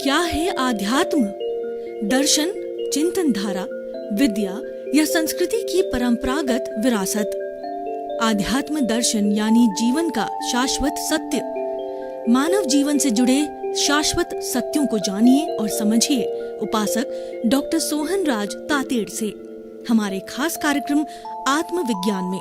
क्या है आध्यात्म? दर्शन, चिंतन धारा, विद्या या संस्कृति की परंपरागत विरासत। आध्यात्म दर्शन यानी जीवन का शाश्वत सत्य। मानव जीवन से जुड़े शाश्वत सत्यों को जानिए और समझिए उपासक डॉक्टर सोहनराज तातेड़ से हमारे खास कार्यक्रम आत्मविज्ञान में।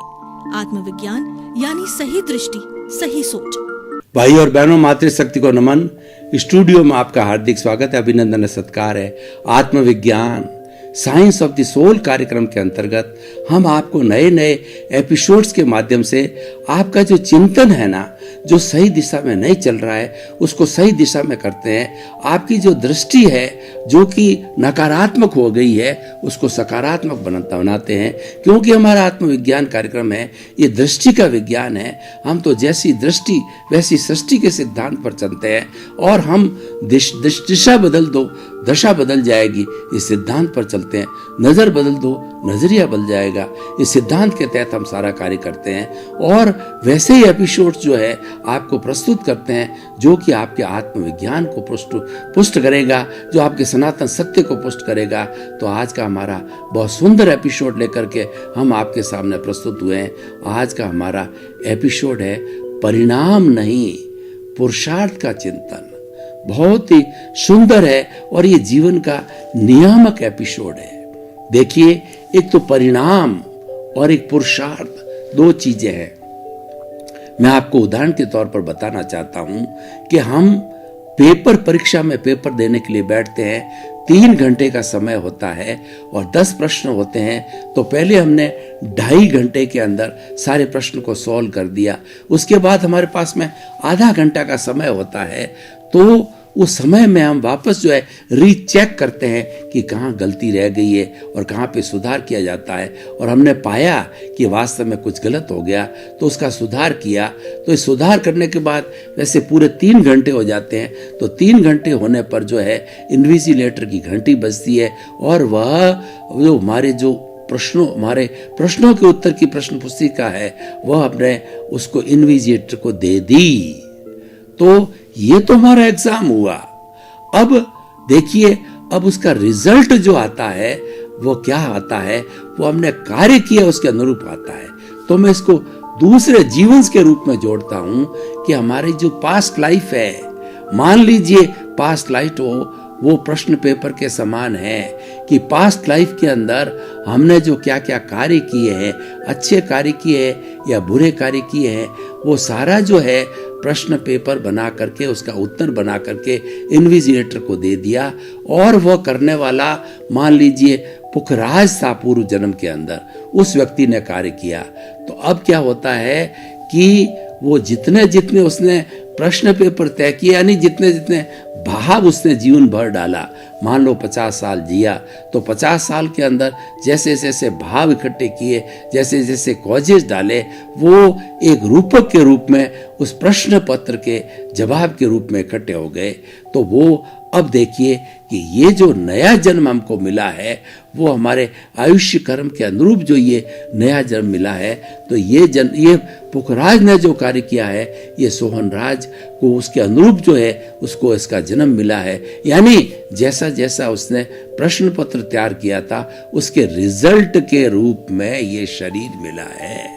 आत्मविज्ञान यानी सही दृष्टि, सही सोच। भाई और बहनों, मातृशक्ति को नमन। स्टूडियो में आपका हार्दिक स्वागत है, अभिनंदन, सत्कार है। आत्मविज्ञान साइंस ऑफ द सोल कार्यक्रम के अंतर्गत हम आपको नए नए एपिसोड्स के माध्यम से आपका जो चिंतन है ना, जो सही दिशा में नहीं चल रहा है, उसको सही दिशा में करते हैं। आपकी जो दृष्टि है जो कि नकारात्मक हो गई है, उसको सकारात्मक बनाते हैं। क्योंकि हमारा आत्मविज्ञान कार्यक्रम है, ये दृष्टि का विज्ञान है। हम तो जैसी दृष्टि वैसी सृष्टि के सिद्धांत पर चलते हैं और हम दिशा बदल दो दशा बदल जाएगी, इस सिद्धांत पर चलते हैं। नजर बदल दो नजरिया बदल जाएगा, इस सिद्धांत के तहत हम सारा कार्य करते हैं। और वैसे ही एपिसोड जो है आपको प्रस्तुत करते हैं जो कि आपके आत्मविज्ञान को पुष्ट करेगा, जो आपके सनातन सत्य को पुष्ट करेगा। तो आज का हमारा बहुत सुंदर एपिसोड लेकर के हम आपके सामने प्रस्तुत हुए हैं। आज का हमारा एपिसोड है परिणाम नहीं, पुरुषार्थ का चिंतन। बहुत ही सुंदर है और ये जीवन का नियामक एपिसोड है। देखिए, एक तो परिणाम और एक पुरुषार्थ, दो चीजें हैं। मैं आपको उदाहरण के तौर पर बताना चाहता हूं कि हम परीक्षा में पेपर देने के लिए बैठते हैं। 3 घंटे का समय होता है और 10 प्रश्न होते हैं। तो पहले हमने 2.5 घंटे के अंदर सारे प्रश्न को सॉल्व कर दिया। उसके बाद हमारे पास में आधा घंटा का समय होता है। तो उस समय में हम वापस जो है रीचेक करते हैं कि कहाँ गलती रह गई है और कहाँ पे सुधार किया जाता है। और हमने पाया कि वास्तव में कुछ गलत हो गया तो उसका सुधार किया। तो इस सुधार करने के बाद वैसे पूरे 3 घंटे हो जाते हैं। तो 3 घंटे होने पर जो है इन्विजिलेटर की घंटी बजती है और वह जो हमारे प्रश्नों के उत्तर की प्रश्न पुस्तिका है वह हमने उसको इन्विजिलेटर को दे दी। तो ये तो हमारा एग्जाम हुआ। अब देखिए, अब उसका रिजल्ट जो आता है वो क्या आता है, वो हमने कार्य किया उसके अनुरूप आता है। तो मैं इसको दूसरे जीवन के रूप में जोड़ता हूं कि हमारी जो पास्ट लाइफ है, मान लीजिए पास्ट लाइफ वो प्रश्न पेपर के समान है कि पास्ट लाइफ के अंदर हमने जो क्या क्या कार्य किए हैं, अच्छे कार्य किए हैं या बुरे कार्य किए हैं, वो सारा जो है प्रश्न पेपर बना करके उसका उत्तर बना करके इन्विजिलेटर को दे दिया। और वह करने वाला मान लीजिए पुखराज था पूर्व जन्म के अंदर, उस व्यक्ति ने कार्य किया। तो अब क्या होता है कि वो जितने जितने उसने प्रश्न पेपर तय किए, यानी जितने जितने भाव उसने जीवन भर डाला, मान लो 50 साल जिया तो 50 साल के अंदर जैसे जैसे भाव इकट्ठे किए, जैसे जैसे कॉजेज डाले, वो एक रूपक के रूप में उस प्रश्न पत्र के जवाब के रूप में इकट्ठे हो गए। तो वो अब देखिए कि ये जो नया जन्म हमको मिला है वो हमारे आयुष्य कर्म के अनुरूप जो ये नया जन्म मिला है। तो ये पुखराज ने जो कार्य किया है, ये सोहनराज को उसके अनुरूप जो है उसको इसका जन्म मिला है। यानी जैसा जैसा उसने प्रश्न पत्र तैयार किया था उसके रिजल्ट के रूप में ये शरीर मिला है।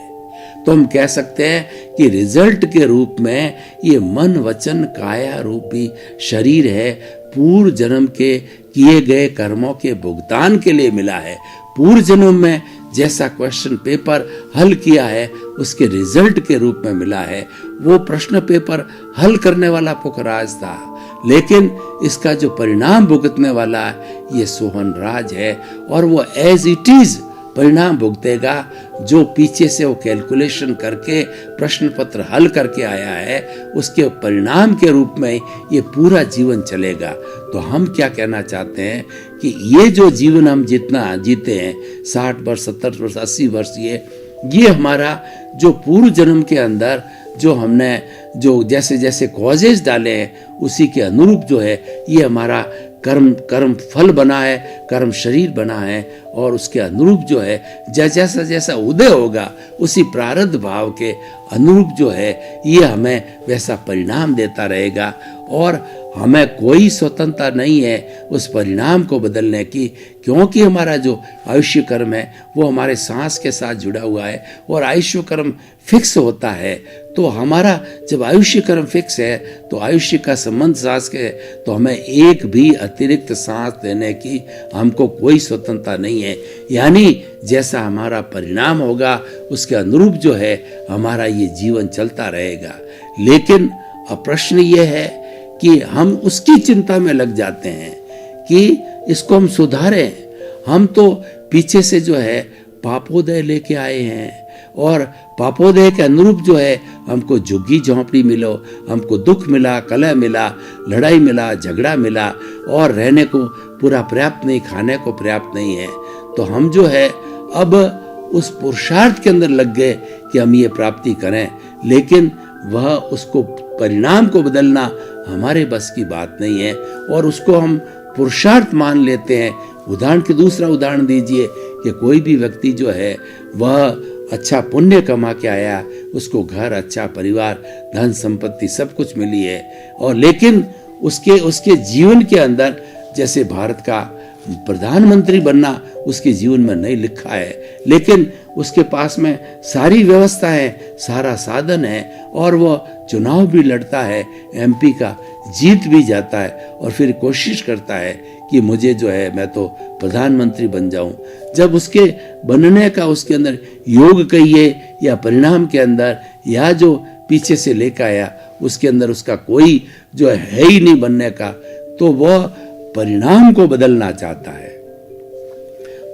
तो हम कह सकते हैं कि रिजल्ट के रूप में ये मन वचन काया रूपी शरीर है, पूर्व जन्म के किए गए कर्मों के भुगतान के लिए मिला है। पूर्व जन्म में जैसा क्वेश्चन पेपर हल किया है उसके रिजल्ट के रूप में मिला है। वो प्रश्न पेपर हल करने वाला पुखराज था, लेकिन इसका जो परिणाम भुगतने वाला ये सोहनराज है। और वो एज इट इज परिणाम भुगतेगा जो पीछे से वो कैलकुलेशन करके प्रश्न पत्र हल करके आया है, उसके परिणाम के रूप में ये पूरा जीवन चलेगा। तो हम क्या कहना चाहते हैं कि ये जो जीवन हम जितना जीते हैं, 60 वर्ष 70 वर्ष 80 वर्ष, ये हमारा जो पूर्व जन्म के अंदर जो हमने जो जैसे जैसे कॉजेज डाले हैं उसी के अनुरूप जो है ये हमारा कर्म फल बना है, कर्म शरीर बना है। और उसके अनुरूप जो है जैसा जैसा उदय होगा उसी प्रारब्ध भाव के अनुरूप जो है ये हमें वैसा परिणाम देता रहेगा। और हमें कोई स्वतंत्रता नहीं है उस परिणाम को बदलने की, क्योंकि हमारा जो आयुष्य कर्म है वो हमारे सांस के साथ जुड़ा हुआ है और आयुष्य कर्म फिक्स होता है। तो हमारा जब आयुष्य कर्म फिक्स है तो आयुष्य का संबंध सांस के है, तो हमें एक भी अतिरिक्त सांस देने की हमको कोई स्वतंत्रता नहीं है। यानी जैसा हमारा परिणाम होगा उसके अनुरूप जो है हमारा ये जीवन चलता रहेगा। लेकिन अब प्रश्न ये है कि हम उसकी चिंता में लग जाते हैं कि इसको हम सुधारें। हम तो पीछे से जो है पापोदय लेके आए हैं और पापोदय के अनुरूप जो है हमको झुग्गी झोंपड़ी मिलो, हमको दुख मिला, कलह मिला, लड़ाई मिला, झगड़ा मिला और रहने को पूरा पर्याप्त नहीं, खाने को पर्याप्त नहीं है। तो हम जो है अब उस पुरुषार्थ के अंदर लग गए कि हम ये प्राप्ति करें, लेकिन वह उसको परिणाम को बदलना हमारे बस की बात नहीं है और उसको हम पुरुषार्थ मान लेते हैं। उदाहरण के दूसरा उदाहरण दीजिए कि कोई भी व्यक्ति जो है वह अच्छा पुण्य कमा के आया, उसको घर, अच्छा परिवार, धन संपत्ति सब कुछ मिली है और लेकिन उसके जीवन के अंदर जैसे भारत का प्रधानमंत्री बनना उसके जीवन में नहीं लिखा है, लेकिन उसके पास में सारी व्यवस्था है, सारा साधन है और वो चुनाव भी लड़ता है, एमपी का जीत भी जाता है और फिर कोशिश करता है कि मुझे जो है मैं तो प्रधानमंत्री बन जाऊं। जब उसके बनने का उसके अंदर योग कहिए या परिणाम के अंदर या जो पीछे से लेकर आया उसके अंदर उसका कोई जो है ही नहीं बनने का, तो वह परिणाम को बदलना चाहता है।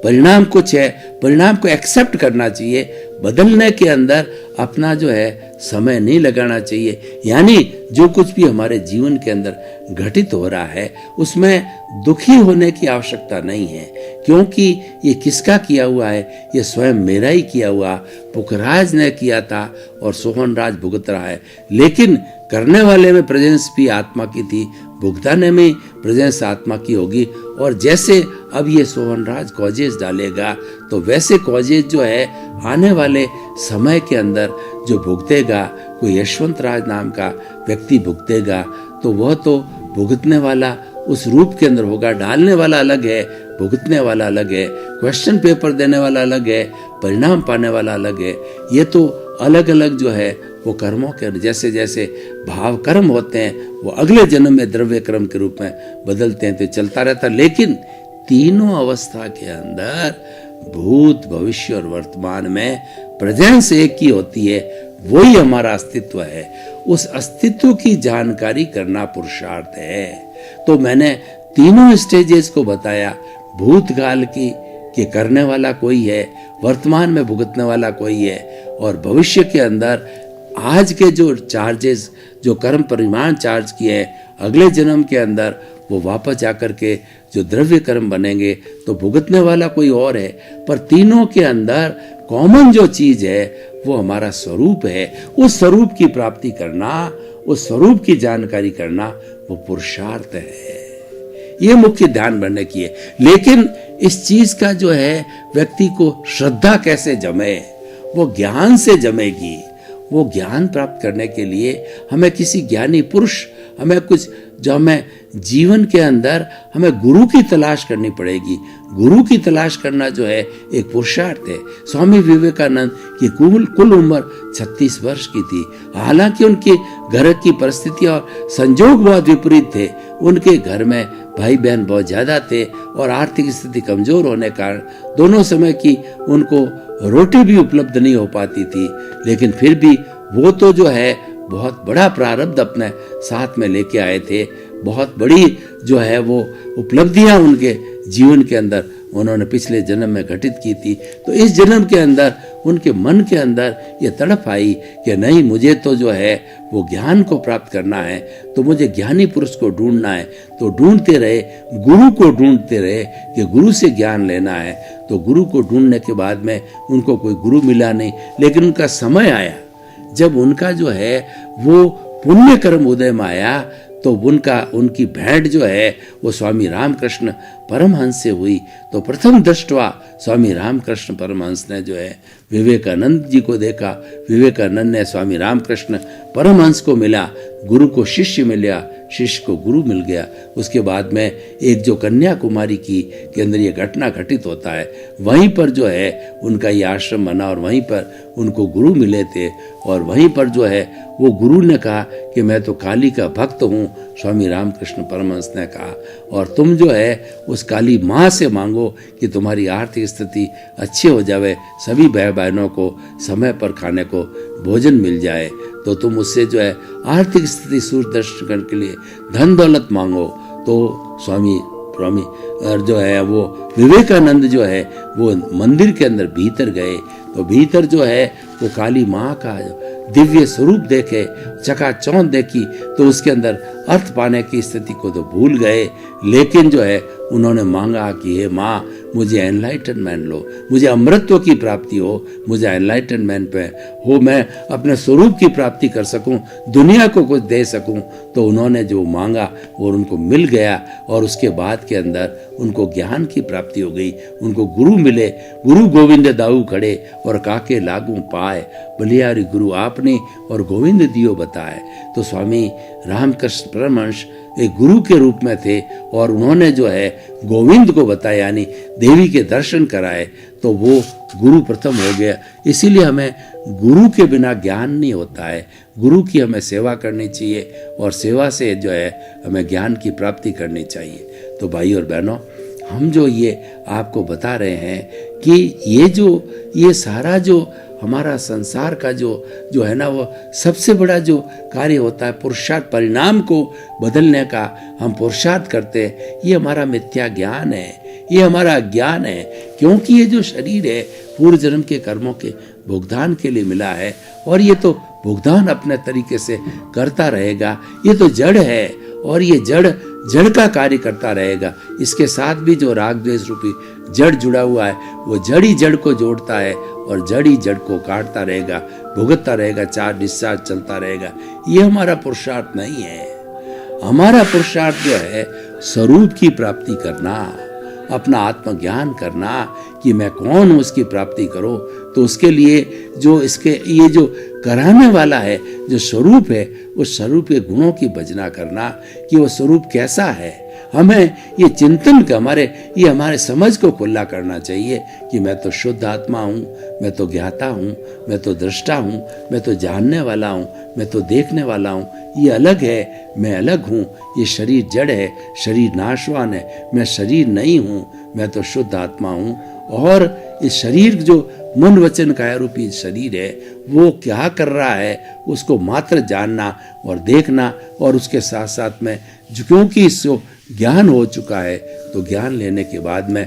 परिणाम कुछ है, परिणाम को एक्सेप्ट करना चाहिए, बदलने के अंदर अपना जो है समय नहीं लगाना चाहिए। यानी जो कुछ भी हमारे जीवन के अंदर घटित हो रहा है उसमें दुखी होने की आवश्यकता नहीं है, क्योंकि ये किसका किया हुआ है, ये स्वयं मेरा ही किया हुआ। पुखराज ने किया था और सोहनराज भुगत रहा है, लेकिन करने वाले में प्रेजेंस भी आत्मा की थी, भुगताने में प्रेजेंस आत्मा की होगी। और जैसे अब ये सोहनराज कॉजेज डालेगा तो वैसे कॉजेज जो है आने वाले समय के अंदर जो भुगतेगा, कोई यशवंत राज नाम का व्यक्ति भुगतेगा, तो वह तो भुगतने वाला उस रूप के अंदर होगा। डालने वाला अलग है, भुगतने वाला अलग है, क्वेश्चन पेपर देने वाला अलग है, परिणाम पाने वाला अलग है। ये तो अलग अलग जो है वो कर्मों के जैसे जैसे भाव कर्म होते हैं वो अगले जन्म में द्रव्य कर्म के रूप में बदलते हैं, तो चलता रहता। लेकिन तीनों अवस्था के अंदर भूत, भविष्य और वर्तमान में प्रेजेंस एक ही होती है, वही हमारा अस्तित्व है। उस अस्तित्व की जानकारी करना पुरुषार्थ है। तो मैंने तीनों स्टेजेस को बताया, भूतकाल की कि करने वाला कोई है, वर्तमान में भुगतने वाला कोई है और भविष्य के अंदर आज के जो चार्जेस, जो कर्म परिमाण चार्ज किए हैं, अगले जन्म के अंदर वो वापस जाकर के जो द्रव्य कर्म बनेंगे तो भुगतने वाला कोई और है। पर तीनों के अंदर कॉमन जो चीज है वो हमारा स्वरूप है। उस स्वरूप की प्राप्ति करना, उस स्वरूप की जानकारी करना वो पुरुषार्थ है। ये मुख्य ध्यान बनने की है। लेकिन इस चीज का जो है व्यक्ति को श्रद्धा कैसे जमे, वो ज्ञान से जमेगी। वो ज्ञान प्राप्त करने के लिए हमें किसी ज्ञानी पुरुष, हमें कुछ जो हमें जीवन के अंदर हमें गुरु की तलाश करनी पड़ेगी। गुरु की तलाश करना जो है एक पुरुषार्थ है। स्वामी विवेकानंद की कुल उम्र 36 वर्ष की थी। हालांकि उनके घर की परिस्थिति और संजोग बहुत विपरीत थे। उनके घर में भाई बहन बहुत ज्यादा थे और आर्थिक स्थिति कमजोर होने कारण दोनों समय की उनको रोटी भी उपलब्ध नहीं हो पाती थी। लेकिन फिर भी वो तो जो है बहुत बड़ा प्रारब्ध अपने साथ में लेके आए थे। बहुत बड़ी जो है वो उपलब्धियां उनके जीवन के अंदर उन्होंने पिछले जन्म में घटित की थी। तो इस जन्म के अंदर उनके मन के अंदर ये तड़प आई कि नहीं, मुझे तो जो है वो ज्ञान को प्राप्त करना है, तो मुझे ज्ञानी पुरुष को ढूंढना है। तो ढूंढते रहे, गुरु को ढूंढते रहे कि गुरु से ज्ञान लेना है। तो गुरु को ढूंढने के बाद में उनको कोई गुरु मिला नहीं। लेकिन उनका समय आया जब उनका जो है वो पुण्य कर्म उदय में आया, तो उनकी भेंट जो है वो स्वामी रामकृष्ण परमहंस से हुई। तो प्रथम दृष्टवा स्वामी रामकृष्ण परमहंस ने जो है विवेकानंद जी को देखा, विवेकानंद ने स्वामी रामकृष्ण परमहंस को मिला, गुरु को शिष्य मिला, शिष्य को गुरु मिल गया। उसके बाद में एक जो कन्याकुमारी की के अंदर ये घटना घटित होता है, वहीं पर जो है उनका ये आश्रम बना और वहीं पर उनको गुरु मिले थे। और वहीं पर जो है वो गुरु ने कहा कि मैं तो काली का भक्त हूँ, स्वामी रामकृष्ण परमहंस ने कहा, और तुम जो है उस काली माँ से मांगो कि तुम्हारी आर्थिक स्थिति अच्छी हो जावे, सभी भाई बहनों को समय पर खाने को भोजन मिल जाए, तो तुम उससे जो है आर्थिक स्थिति सुदृढ़ करने के लिए धन दौलत मांगो। तो स्वामी और जो है वो विवेकानंद जो है वो मंदिर के अंदर भीतर गए, तो भीतर जो है वो काली माँ का दिव्य स्वरूप देखे, चकाचौंध देखी, तो उसके अंदर अर्थ पाने की स्थिति को तो भूल गए, लेकिन जो है उन्होंने मांगा कि हे माँ मुझे एनलाइटनमेंट लो, मुझे अमृतत्व की प्राप्ति हो, मुझे एनलाइटनमेंट पे हो, मैं अपने स्वरूप की प्राप्ति कर सकूं, दुनिया को कुछ दे सकूं। तो उन्होंने जो मांगा और उनको मिल गया, और उसके बाद के अंदर उनको ज्ञान की प्राप्ति हो गई, उनको गुरु मिले। गुरु गोविंद दाऊ खड़े और काके लागू पाए, बलियारी गुरु आपने और गोविंद दियो बताए। तो स्वामी रामकृष्ण परमहंस एक गुरु के रूप में थे, और उन्होंने जो है गोविंद को बताया, यानी देवी के दर्शन कराए, तो वो गुरु प्रथम हो गया। इसीलिए हमें गुरु के बिना ज्ञान नहीं होता है, गुरु की हमें सेवा करनी चाहिए, और सेवा से जो है हमें ज्ञान की प्राप्ति करनी चाहिए। तो भाई और बहनों, हम जो ये आपको बता रहे हैं कि ये सारा जो हमारा संसार का जो है ना, वो सबसे बड़ा जो कार्य होता है पुरुषार्थ, परिणाम को बदलने का हम पुरुषार्थ करते हैं, ये हमारा मिथ्या ज्ञान है, ये हमारा अज्ञान है। क्योंकि ये जो शरीर है पूर्व जन्म के कर्मों के भुगतान के लिए मिला है, और ये तो भुगतान अपने तरीके से करता रहेगा। ये तो जड़ है, और ये जड़ का कार्य करता रहेगा। इसके साथ भी जो राग द्वेष रूपी जड़ जुड़ा हुआ है, वो जड़ ही जड़ को जोड़ता है, और जड़ ही जड़ को काटता रहेगा, भुगतता रहेगा, चार डिस्चार्ज चलता रहेगा। ये हमारा पुरुषार्थ नहीं है। हमारा पुरुषार्थ जो है स्वरूप की प्राप्ति करना, अपना आत्मज्ञान करना कि मैं कौन हूँ, उसकी प्राप्ति करो। तो उसके लिए जो ये जो कराने वाला है, जो स्वरूप है, उस स्वरूप के गुणों की भजना करना कि वो स्वरूप कैसा है। हमें ये चिंतन का हमारे समझ को खुला करना चाहिए कि मैं तो शुद्ध आत्मा हूँ, मैं तो ज्ञाता हूँ, मैं तो दृष्टा हूँ, मैं तो जानने वाला हूँ, मैं तो देखने वाला हूँ। ये अलग है, मैं अलग हूँ। ये शरीर जड़ है, शरीर नाशवान है, मैं शरीर नहीं हूँ, मैं तो शुद्ध आत्मा हूँ। और इस शरीर जो मन वचन काया रूपी शरीर है, वो क्या कर रहा है उसको मात्र जानना और देखना, और उसके साथ साथ में क्योंकि इसको ज्ञान हो चुका है, तो ज्ञान लेने के बाद में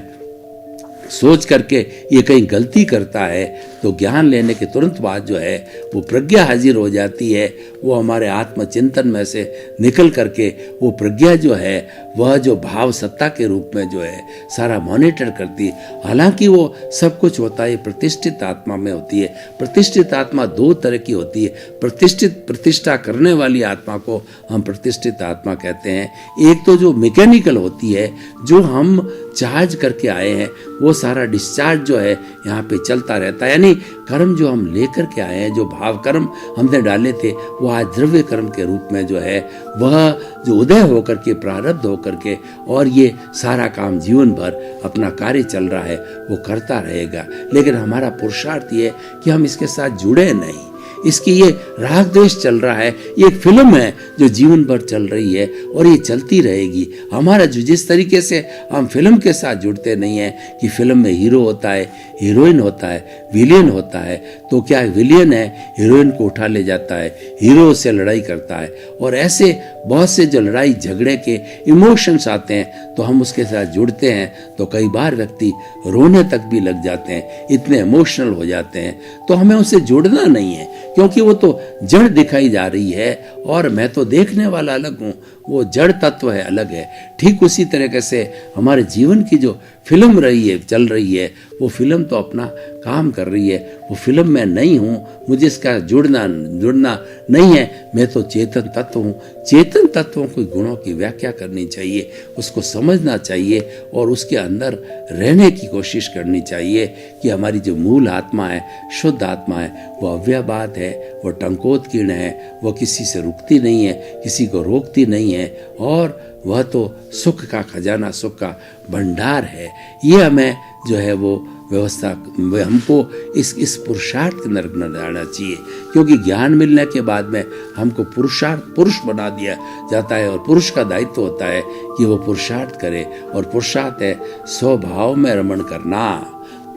सोच करके ये कहीं गलती करता है, तो ज्ञान लेने के तुरंत बाद जो है वो प्रज्ञा हाजिर हो जाती है। वो हमारे आत्मचिंतन में से निकल करके वो प्रज्ञा जो है वह जो भाव सत्ता के रूप में जो है सारा मॉनिटर करती है। हालांकि वो सब कुछ होता है प्रतिष्ठित आत्मा में होती है। प्रतिष्ठित आत्मा दो तरह की होती है। प्रतिष्ठा करने वाली आत्मा को हम प्रतिष्ठित आत्मा कहते हैं। एक तो जो मैकेनिकल होती है, जो हम चार्ज करके आए हैं, वो सारा डिस्चार्ज जो है यहाँ पे चलता रहता है। यानी कर्म जो हम लेकर के आए हैं, जो भाव कर्म हमने डाले थे, वो आज द्रव्य कर्म के रूप में जो है वह जो उदय होकर के प्रारब्ध होकर के, और ये सारा काम जीवन भर अपना कार्य चल रहा है वो करता रहेगा। लेकिन हमारा पुरुषार्थ ये कि हम इसके साथ जुड़े नहीं। इसकी ये राग द्वेष चल रहा है, ये एक फिल्म है जो जीवन भर चल रही है और ये चलती रहेगी। हमारा जो जिस तरीके से हम फिल्म के साथ जुड़ते नहीं हैं कि फिल्म में हीरो होता है, हीरोइन होता है, विलियन होता है, तो क्या विलियन है हीरोइन को उठा ले जाता है, हीरो से लड़ाई करता है, और ऐसे बहुत से जो लड़ाई झगड़े के इमोशंस आते हैं तो हम उसके साथ जुड़ते हैं, तो कई बार व्यक्ति रोने तक भी लग जाते हैं, इतने इमोशनल हो जाते हैं। तो हमें उससे जुड़ना नहीं है, क्योंकि वो तो जड़ दिखाई जा रही है और मैं तो देखने वाला अलग हूँ, वो जड़ तत्व है, अलग है। ठीक उसी तरीके से हमारे जीवन की जो फिल्म रही है, चल रही है, वो फिल्म तो अपना काम कर रही है। वो फिल्म मैं नहीं हूँ, मुझे इसका जुड़ना नहीं है, मैं तो चेतन तत्व हूँ। चेतन तत्वों के गुणों की व्याख्या करनी चाहिए, उसको समझना चाहिए और उसके अंदर रहने की कोशिश करनी चाहिए कि हमारी जो मूल आत्मा है, शुद्ध आत्मा है, वो अव्ययबाद है, वो टंकोत कीर्ण है, वो किसी से रुकती नहीं है, किसी को रोकती नहीं है और वह तो सुख का खजाना, सुख का भंडार है। ये हमें जो है वो व्यवस्था, हमको इस पुरुषार्थ के अंदर लाना चाहिए, क्योंकि ज्ञान मिलने के बाद में हमको पुरुष बना दिया जाता है और पुरुष का दायित्व होता है कि वो पुरुषार्थ करे। और पुरुषार्थ है स्वभाव में रमण करना,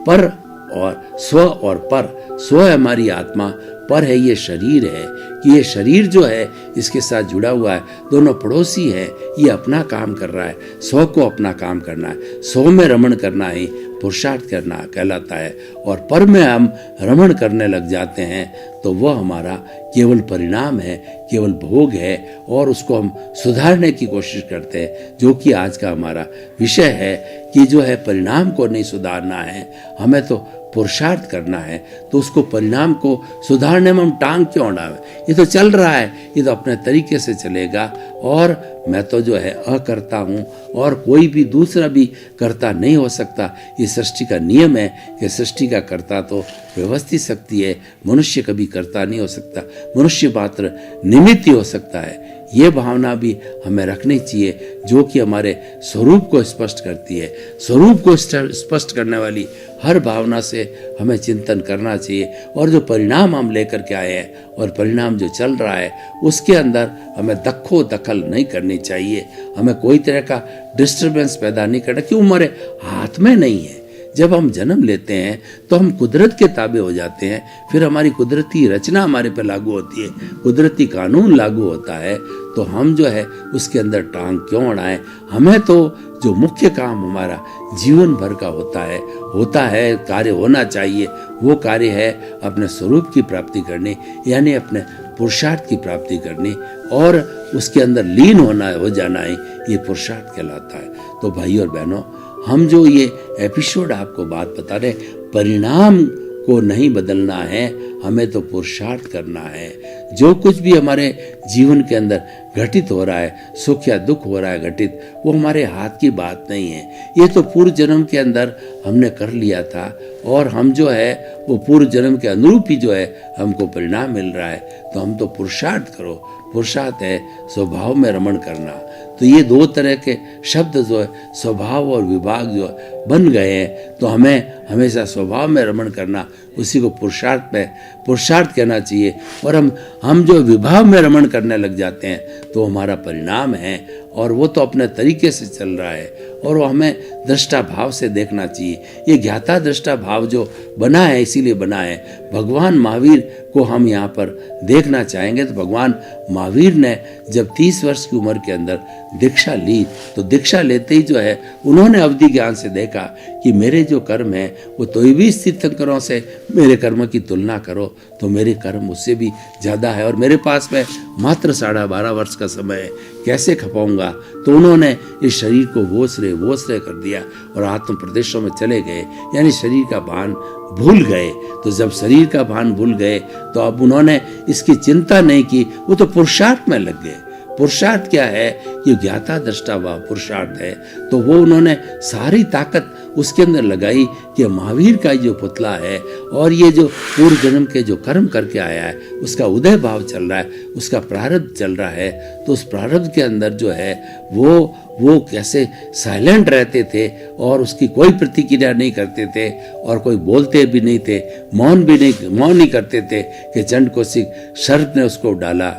पर और स्व और पर। स्व है हमारी आत्मा, पर है ये शरीर है कि ये शरीर जो है इसके साथ जुड़ा हुआ है, दोनों पड़ोसी है। ये अपना काम कर रहा है, स्व को अपना काम करना है, स्व में रमण करना ही पुरुषार्थ करना कहलाता है। और पर में हम रमण करने लग जाते हैं तो वह हमारा केवल परिणाम है, केवल भोग है और उसको हम सुधारने की कोशिश करते हैं, जो कि आज का हमारा विषय है कि जो है परिणाम को नहीं सुधारना है, हमें तो पुरुषार्थ करना है। तो उसको परिणाम को सुधारने में हम टांग क्यों अड़ावें? ये तो चल रहा है, ये तो अपने तरीके से चलेगा और मैं तो जो है अकर्ता हूँ और कोई भी दूसरा भी कर्ता नहीं हो सकता। ये सृष्टि का नियम है कि सृष्टि का कर्ता तो व्यवस्थित शक्ति है, मनुष्य कभी कर्ता नहीं हो सकता, मनुष्य मात्र निमित्त ही हो सकता है। ये भावना भी हमें रखनी चाहिए जो कि हमारे स्वरूप को स्पष्ट करती है। स्वरूप को स्पष्ट करने वाली हर भावना से हमें चिंतन करना चाहिए और जो परिणाम हम लेकर के आए हैं और परिणाम जो चल रहा है उसके अंदर हमें दखल नहीं करनी चाहिए। हमें कोई तरह का डिस्टरबेंस पैदा नहीं करना, क्यों हमारे हाथ में नहीं है। जब हम जन्म लेते हैं तो हम कुदरत के ताबे हो जाते हैं, फिर हमारी कुदरती रचना हमारे पे लागू होती है, कुदरती कानून लागू होता है, तो हम जो है उसके अंदर टांग क्यों अड़ाएं। हमें तो जो मुख्य काम हमारा जीवन भर का होता है कार्य होना चाहिए, वो कार्य है अपने स्वरूप की प्राप्ति करनी, यानी अपने पुरुषार्थ की प्राप्ति करनी और उसके अंदर लीन हो जाना ही ये पुरुषार्थ कहलाता है। तो भाई और बहनों, हम जो ये एपिसोड आपको बात बता रहे, परिणाम को नहीं बदलना है, हमें तो पुरुषार्थ करना है। जो कुछ भी हमारे जीवन के अंदर घटित हो रहा है, सुख या दुख हो रहा है घटित, वो हमारे हाथ की बात नहीं है। ये तो पूर्व जन्म के अंदर हमने कर लिया था और हम जो है वो पूर्व जन्म के अनुरूप ही जो है हमको परिणाम मिल रहा है। तो हम तो पुरुषार्थ करो। पुरुषार्थ है स्वभाव में रमण करना। तो ये दो तरह के शब्द जो है स्वभाव और विभाग जो बन गए हैं, तो हमें हमेशा स्वभाव में रमण करना, उसी को पुरुषार्थ कहना चाहिए। और हम जो विभाव में रमण करने लग जाते हैं तो हमारा परिणाम है और वो तो अपने तरीके से चल रहा है और वो हमें दृष्टा भाव से देखना चाहिए। ये ज्ञाता दृष्टा भाव जो बना है इसीलिए बना है। भगवान महावीर को हम यहाँ पर देखना चाहेंगे तो भगवान महावीर ने जब 30 वर्ष की उम्र के अंदर दीक्षा ली तो दीक्षा लेते ही जो है उन्होंने अवधि ज्ञान से देखा कि मेरे जो कर्म है वो तो भी तीर्थंकरों से मेरे कर्म की तुलना करो तो मेरे कर्म उससे भी ज़्यादा है और मेरे पास में मात्र 12.5 वर्ष का समय है, कैसे खपाऊंगा। तो उन्होंने इस शरीर को वोसरे कर दिया और आत्म प्रदेशों में चले गए, यानी शरीर का भान भूल गए। तो जब शरीर का भान भूल गए तो अब उन्होंने इसकी चिंता नहीं की, वो तो पुरुषार्थ में लग गए। पुरुषार्थ क्या है? ये ज्ञाता दृष्टा व पुरुषार्थ है। तो वो उन्होंने सारी ताकत उसके अंदर लगाई कि महावीर का जो पुतला है और ये जो पूर्व जन्म के जो कर्म करके आया है उसका उदय भाव चल रहा है, उसका प्रारब्ध चल रहा है। तो उस प्रारब्ध के अंदर जो है वो कैसे साइलेंट रहते थे और उसकी कोई प्रतिक्रिया नहीं करते थे और कोई बोलते भी नहीं थे, मौन नहीं करते थे कि चंड कौशिक सर्प ने उसको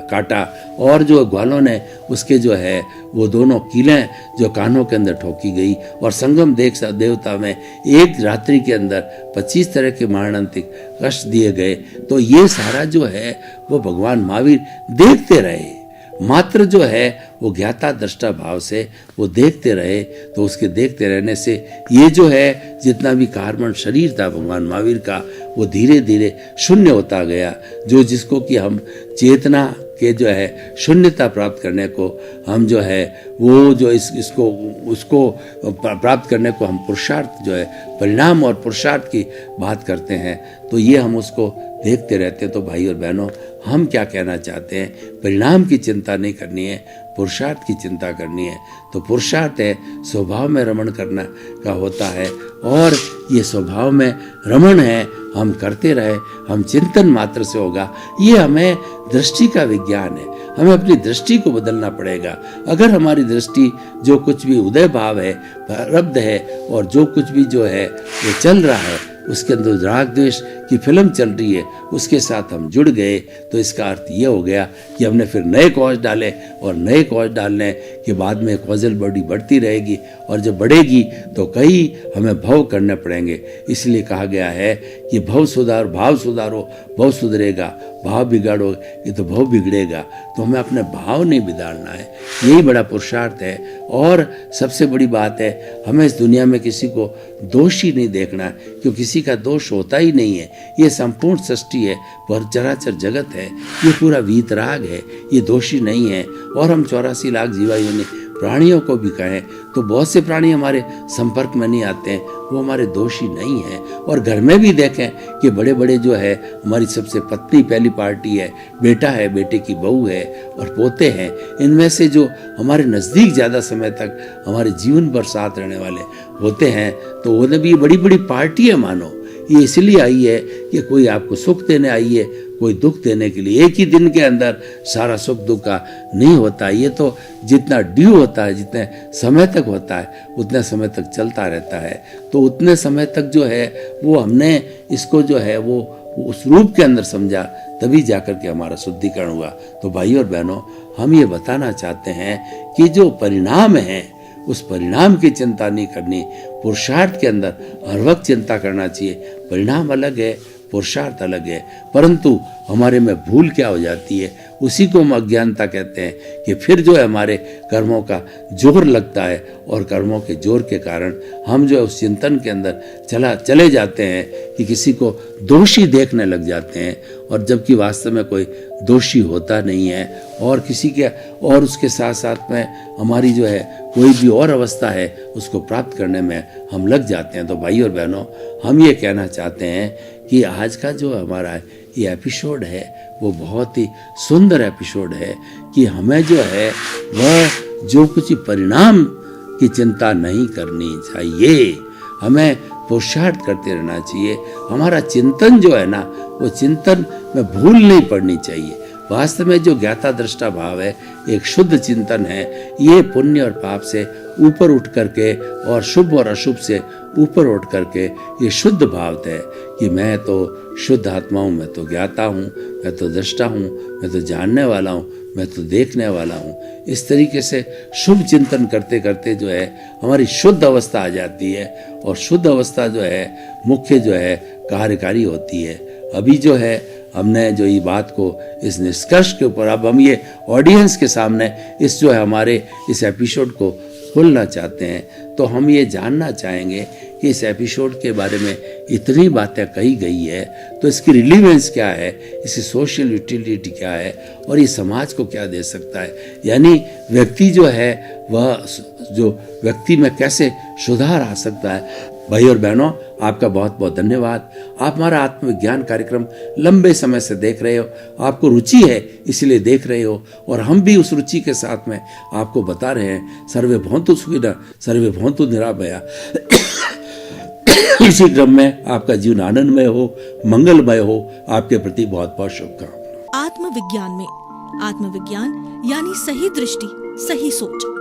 काटा और जो ग्वालों ने उसके जो है वो दोनों कीलें जो कानों के अंदर ठोकी गई और संगम देवता में एक रात्रि के अंदर 25 तरह के मारणांतिक कष्ट दिए गए। तो ये सारा जो है वो भगवान महावीर देखते रहे, मात्र जो है वो ज्ञाता दृष्टा भाव से वो देखते रहे। तो उसके देखते रहने से ये जो है जितना भी कार्बन शरीर था भगवान महावीर का वो धीरे धीरे शून्य होता गया। जो जिसको कि हम चेतना के जो है शून्यता प्राप्त करने को हम जो है वो जो उसको प्राप्त करने को हम पुरुषार्थ जो है परिणाम और पुरुषार्थ की बात करते हैं, तो ये हम उसको देखते रहते हैं। तो भाई और बहनों, हम क्या कहना चाहते हैं, परिणाम की चिंता नहीं करनी है, पुरुषार्थ की चिंता करनी है। तो पुरुषार्थ है स्वभाव में रमण करना का होता है, और ये स्वभाव में रमण है, हम करते रहे, हम चिंतन मात्र से होगा। ये हमें दृष्टि का विज्ञान है, हमें अपनी दृष्टि को बदलना पड़ेगा। अगर हमारी दृष्टि जो कुछ भी उदय भाव है, प्रारब्ध है, और जो कुछ भी जो है वो चल रहा है, उसके अंदर राग द्वेष की फिल्म चल रही है, उसके साथ हम जुड़ गए, तो इसका अर्थ ये हो गया कि हमने फिर नए कॉज डाले, और नए कॉज डालने के बाद में कॉजल बॉडी बढ़ती रहेगी, और जब बढ़ेगी तो कई हमें भव करने पड़ेंगे। इसलिए कहा गया है कि भव सुधार, भाव सुधारो, भव सुधरेगा, भाव बिगाड़ो ये तो भव बिगड़ेगा। तो हमें अपने भाव नहीं बिगाड़ना है, यही बड़ा पुरुषार्थ है। और सबसे बड़ी बात है, हमें इस दुनिया में किसी को दोषी नहीं देखना है, क्योंकि किसी का दोष होता ही नहीं है। ये संपूर्ण सृष्टि है, पर चराचर जगत है, ये पूरा वीतराग है, ये दोषी नहीं है। और हम 84 लाख जीवायोनि प्राणियों को भी कहें तो बहुत से प्राणी हमारे संपर्क में नहीं आते हैं, वो हमारे दोषी नहीं हैं। और घर में भी देखें कि बड़े बड़े जो है, हमारी सबसे पत्नी पहली पार्टी है, बेटा है, बेटे की बहू है, और पोते हैं, इनमें से जो हमारे नज़दीक ज़्यादा समय तक हमारे जीवन भर साथ रहने वाले होते हैं, तो उन्हें भी बड़ी बड़ी पार्टी है मानो। ये इसलिए आई है कि कोई आपको सुख देने आई है, कोई दुख देने के लिए। एक ही दिन के अंदर सारा सुख दुख का नहीं होता, ये तो जितना ड्यू होता है, जितने समय तक होता है, उतने समय तक चलता रहता है। तो उतने समय तक जो है वो हमने इसको जो है वो उस रूप के अंदर समझा, तभी जाकर के हमारा शुद्धिकरण हुआ। तो भाई और बहनों, हम ये बताना चाहते हैं कि जो परिणाम है, उस परिणाम की चिंता नहीं करनी, पुरुषार्थ के अंदर हर वक्त चिंता करना चाहिए। परिणाम अलग है, पुरुषार्थ अलग है, परंतु हमारे में भूल क्या हो जाती है, उसी को हम अज्ञानता कहते हैं कि फिर जो है हमारे कर्मों का जोर लगता है, और कर्मों के जोर के कारण हम जो है उस चिंतन के अंदर चले जाते हैं कि किसी को दोषी देखने लग जाते हैं, और जबकि वास्तव में कोई दोषी होता नहीं है। और किसी के और उसके साथ साथ में हमारी जो है कोई भी और अवस्था है, उसको प्राप्त करने में हम लग जाते हैं। तो भाई और बहनों, हम ये कहना चाहते हैं कि आज का जो हमारा ये एपिसोड है, वो बहुत ही सुंदर एपिसोड है कि हमें जो है वह जो कुछ परिणाम की चिंता नहीं करनी चाहिए, हमें पुरुषार्थ करते रहना चाहिए। हमारा चिंतन जो है ना, वो चिंतन में भूल नहीं पड़नी चाहिए। वास्तव में जो ज्ञाता दृष्टा भाव है, एक शुद्ध चिंतन है, ये पुण्य और पाप से ऊपर उठ करके और शुभ और अशुभ से ऊपर उठ करके ये शुद्ध भाव है कि मैं तो शुद्ध आत्मा हूँ, मैं तो ज्ञाता हूँ, मैं तो दृष्टा हूँ, मैं तो जानने वाला हूँ, मैं तो देखने वाला हूँ। इस तरीके से शुभ चिंतन करते करते जो है हमारी शुद्ध अवस्था आ जाती है, और शुद्ध अवस्था जो है मुख्य जो है कार्यकारी होती है। अभी जो है हमने जो ये बात को इस निष्कर्ष के ऊपर, अब हम ये ऑडियंस के सामने इस जो है हमारे इस एपिसोड को खोलना चाहते हैं, तो हम ये जानना चाहेंगे कि इस एपिसोड के बारे में इतनी बातें कही गई है, तो इसकी रिलीवेंस क्या है, इसकी सोशल यूटिलिटी क्या है, और ये समाज को क्या दे सकता है। यानी व्यक्ति जो है वह जो व्यक्ति में कैसे सुधार आ सकता है। भाई और बहनों, आपका बहुत बहुत धन्यवाद। आप हमारा आत्मविज्ञान कार्यक्रम लंबे समय से देख रहे हो, आपको रुचि है इसलिए देख रहे हो, और हम भी उस रुचि के साथ में आपको बता रहे हैं। सर्वे भवन्तु सुखिनः, सर्वे भवन्तु निरामया। इसी क्रम में आपका जीवन आनंदमय हो, मंगलमय हो। आपके प्रति बहुत बहुत शुभकामनाएं। आत्मविज्ञान में आत्मविज्ञान यानी सही दृष्टि, सही सोच।